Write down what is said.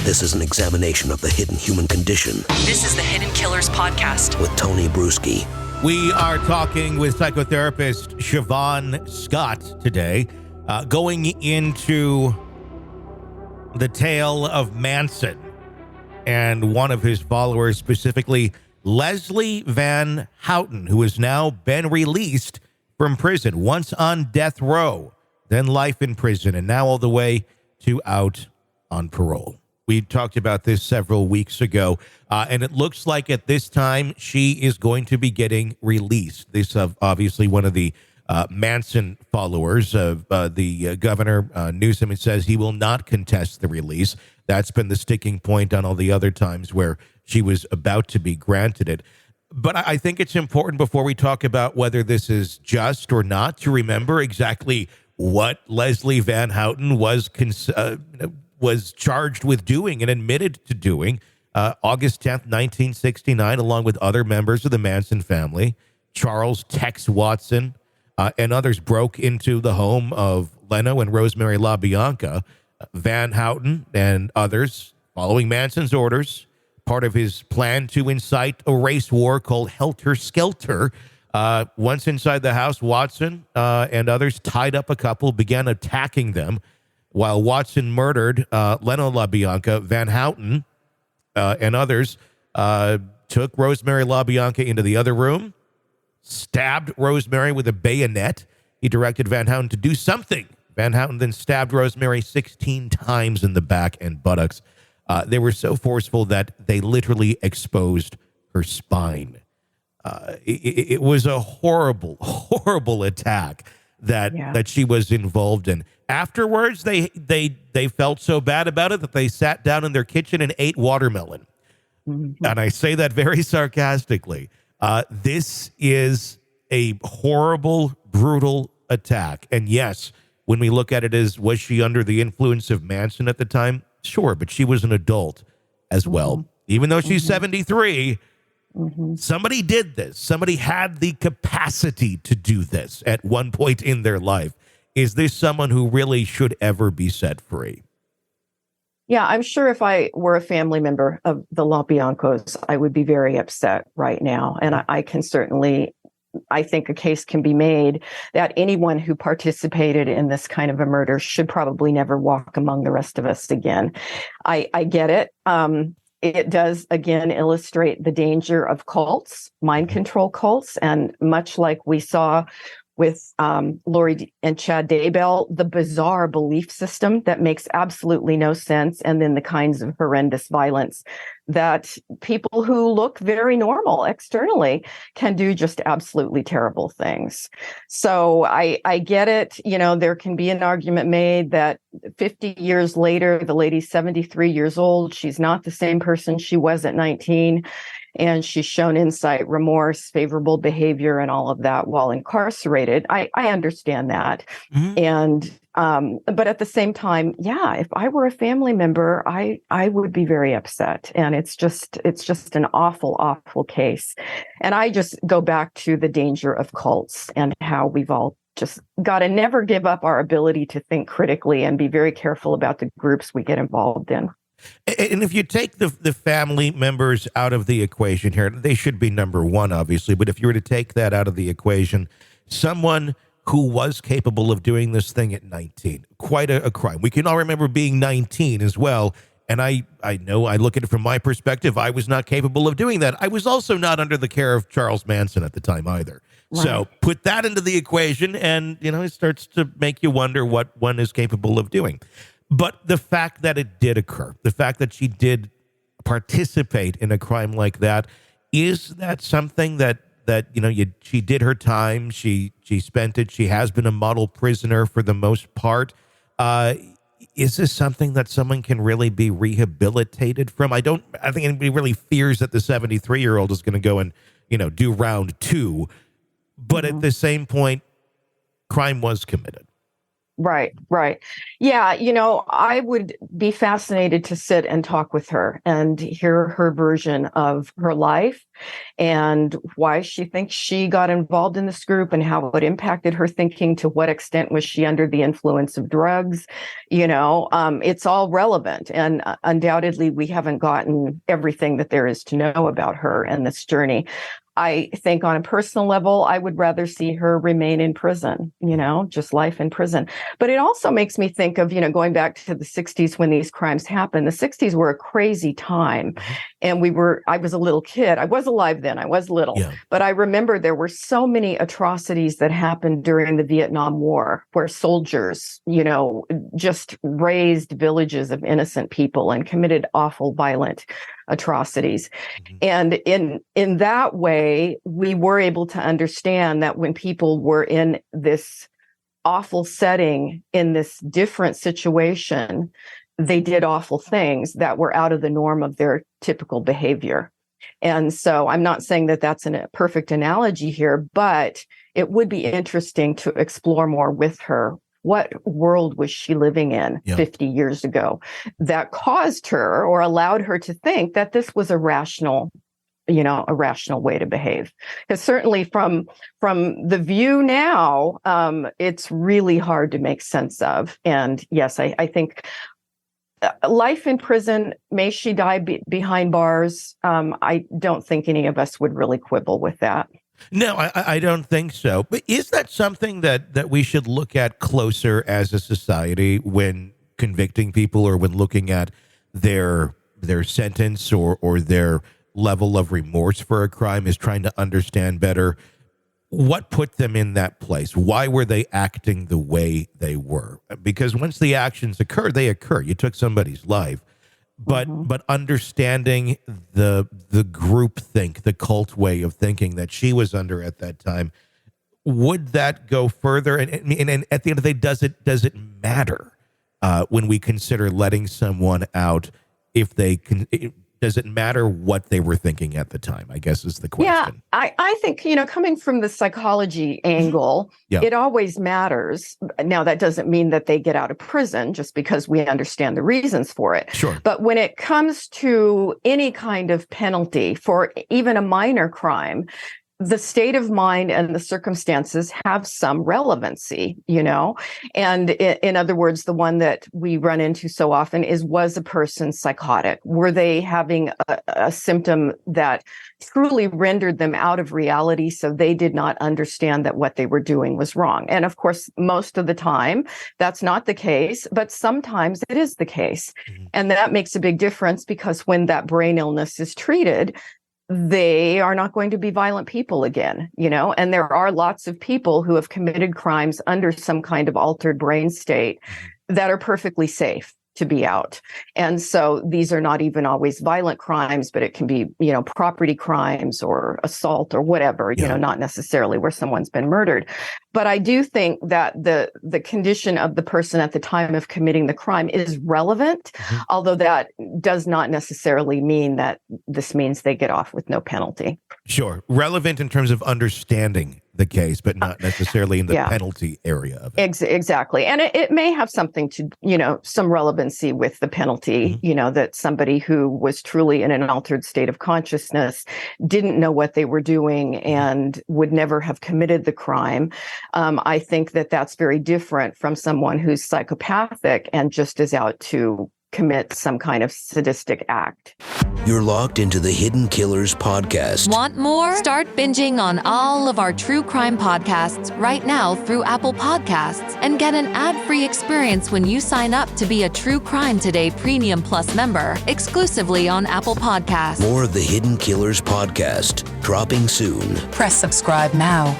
This is an examination of the hidden human condition. This is the Hidden Killers Podcast with Tony Bruschi. We are talking with psychotherapist Siobhan Scott today, going into the tale of Manson and one of his followers, specifically Leslie Van Houten, who has now been released from prison, once on death row, then life in prison, and now all the way to out on parole. We talked about this several weeks ago, and it looks like at this time she is going to be getting released. This obviously one of the Manson followers of the governor, Newsom, says he will not contest the release. That's been the sticking point on all the other times where she was about to be granted it. But I think it's important before we talk about whether this is just or not to remember exactly what Leslie Van Houten was charged with doing and admitted to doing August 10th, 1969, along with other members of the Manson family. Charles Tex Watson and others broke into the home of Leno and Rosemary LaBianca. Van Houten and others, following Manson's orders, part of his plan to incite a race war called Helter Skelter. Once inside the house, Watson and others tied up a couple, began attacking them. While Watson murdered Leno LaBianca, Van Houten and others took Rosemary LaBianca into the other room, stabbed Rosemary with a bayonet. He directed Van Houten to do something. Van Houten then stabbed Rosemary 16 times in the back and buttocks. They were so forceful that they literally exposed her spine. It was a horrible, horrible attack that she was involved in. Afterwards, they felt so bad about it that they sat down in their kitchen and ate watermelon. Mm-hmm. And I say that very sarcastically. This is a horrible, brutal attack. And yes, when we look at it as, was she under the influence of Manson at the time? Sure, but she was an adult as well. Mm-hmm. Even though she's 73, somebody did this. Somebody had the capacity to do this at one point in their life. Is this someone who really should ever be set free? Yeah, I'm sure if I were a family member of the LaBiancos, I would be very upset right now. And I think a case can be made that anyone who participated in this kind of a murder should probably never walk among the rest of us again. I get it. It does, again, illustrate the danger of cults, mind control cults. And much like we saw with Lori and Chad Daybell, the bizarre belief system that makes absolutely no sense, and then the kinds of horrendous violence that people who look very normal externally can do just absolutely terrible things. So I get it. You know, there can be an argument made that 50 years later, the lady's 73 years old. She's not the same person she was at 19. And she's shown insight, remorse, favorable behavior, and all of that while incarcerated. I understand that. Mm-hmm. And but at the same time, yeah, if I were a family member, I would be very upset. And it's just an awful, awful case. And I just go back to the danger of cults and how we've all just got to never give up our ability to think critically and be very careful about the groups we get involved in. And if you take the family members out of the equation here, they should be number one, obviously. But if you were to take that out of the equation, someone who was capable of doing this thing at 19, quite a crime. We can all remember being 19 as well. And I know I look at it from my perspective. I was not capable of doing that. I was also not under the care of Charles Manson at the time either. Right. So put that into the equation and, it starts to make you wonder what one is capable of doing. But the fact that it did occur, the fact that she did participate in a crime like that, is that something that she did her time, she spent it, she has been a model prisoner for the most part. Is this something that someone can really be rehabilitated from? I think anybody really fears that the 73-year-old is going to go and, do round two. But at the same point, crime was committed. Right, right. Yeah, I would be fascinated to sit and talk with her and hear her version of her life and why she thinks she got involved in this group and how it impacted her thinking. To what extent was she under the influence of drugs? It's all relevant. And undoubtedly, we haven't gotten everything that there is to know about her and this journey. I think on a personal level, I would rather see her remain in prison, just life in prison. But it also makes me think of, going back to the 60s when these crimes happened. The 60s were a crazy time. And I was a little kid. I was alive then. I was little. Yeah. But I remember there were so many atrocities that happened during the Vietnam War where soldiers, just razed villages of innocent people and committed awful, violent atrocities. And in that way, we were able to understand that when people were in this awful setting, in this different situation, they did awful things that were out of the norm of their typical behavior. And so I'm not saying that that's a perfect analogy here, but it would be interesting to explore more with her. What world was she living in 50 years ago that caused her or allowed her to think that this was a rational way to behave? Because certainly from the view now, it's really hard to make sense of. And yes, I think life in prison, may she die behind bars. I don't think any of us would really quibble with that. No, I don't think so. But is that something that we should look at closer as a society when convicting people or when looking at their sentence or their level of remorse for a crime, is trying to understand better what put them in that place? Why were they acting the way they were? Because once the actions occur, they occur. You took somebody's life. But understanding the group think, the cult way of thinking that she was under at that time, would that go further? And at the end of the day, does it matter when we consider letting someone out? If they can, does it matter what they were thinking at the time? I guess is the question. Yeah, I think, coming from the psychology angle, it always matters. Now, that doesn't mean that they get out of prison just because we understand the reasons for it. Sure. But when it comes to any kind of penalty for even a minor crime, the state of mind and the circumstances have some relevancy, and in other words, the one that we run into so often is, was a person psychotic? Were they having a symptom that truly rendered them out of reality, so they did not understand that what they were doing was wrong? And of course, most of the time, that's not the case, but sometimes it is the case. And that makes a big difference, because when that brain illness is treated, they are not going to be violent people again, and there are lots of people who have committed crimes under some kind of altered brain state that are perfectly safe to be out. And so these are not even always violent crimes, but it can be, property crimes or assault or whatever, not necessarily where someone's been murdered. But I do think that the condition of the person at the time of committing the crime is relevant, although that does not necessarily mean that this means they get off with no penalty. Sure. Relevant in terms of understanding the case, but not necessarily in the penalty area of it. Exactly. And it may have something to, some relevancy with the penalty, that somebody who was truly in an altered state of consciousness didn't know what they were doing and would never have committed the crime. I think that that's very different from someone who's psychopathic and just is out to commit some kind of sadistic act. You're locked into the Hidden Killers podcast. Want more? Start binging on all of our true crime podcasts right now through Apple Podcasts, and get an ad-free experience when you sign up to be a True Crime Today Premium Plus member, exclusively on Apple Podcasts. More of the Hidden Killers podcast, dropping soon. Press subscribe now.